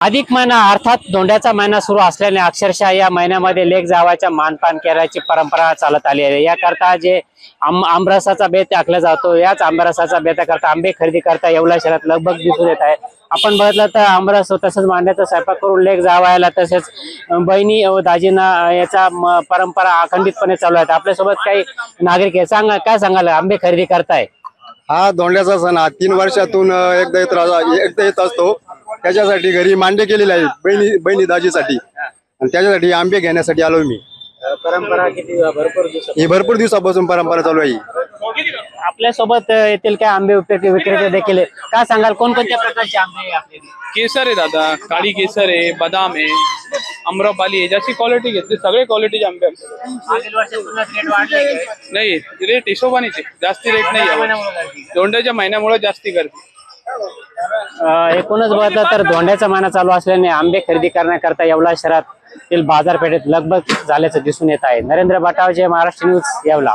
अधिक महिना अर्थात धोंड्याचा महिना सुरू असल्याने अक्षरशः या महिन्यामध्ये लेक जावाच्या मानपान करायची परंपरा चालत आली आहे। याकरता जे आमरसाचा बेत आखला जातो, याच आमरसाचा बेताकरता आंबे खरेदी करता येवला शहरात लगबग दिसून येत आहे। आपण बघितलं तर आमरस तसंच मांड्याचा स्वयंपाक करून लेक जावायला तसेच बहिणी व दाजींना याचा परंपरा अखंडितपणे चालू आहे। आपल्यासोबत काही नागरिक आहे, काय सांगाल आंबे खरेदी करताय? हा धोंड्याचा सण हा 3 वर्षातून एकदा येत असतो। त्याच्यासाठी घरी मांडे केलेले आहेत बहिणी दाजीसाठी, आणि त्याच्यासाठी आंबे घेण्यासाठी आलो मी। परंपरा किती भरपूर दिवसापासून परंपरा चालू आहे। आपल्यासोबत येथील काय आंबे विक्रेते देखील आहे। काय सांगाल कोणकोणत्या प्रकारचे आंबे आहे आपल्याकडे? केसर आहे दादा, काळी केसर आहे, बदाम आहे, आम्रपाली आहे। जशी क्वालिटी घेतली सगळे क्वालिटीचे आंबे आपल्याकडे। मागील वर्षातूनच रेट वाढले नाही, रेट हिशोबानेच जास्ती रेट नाही, धोंड्याच्या महिन्यामुळे जास्ती गर्दी। एकूणच बघितलं तर धोंड्याचा महिना चालू असल्याने आंबे खरेदी करण्याकरता येवला शहरातील बाजारपेठेत लगबग झाल्याचं दिसून येत आहे। नरेंद्र बटावजे, महाराष्ट्र न्यूज, येवला।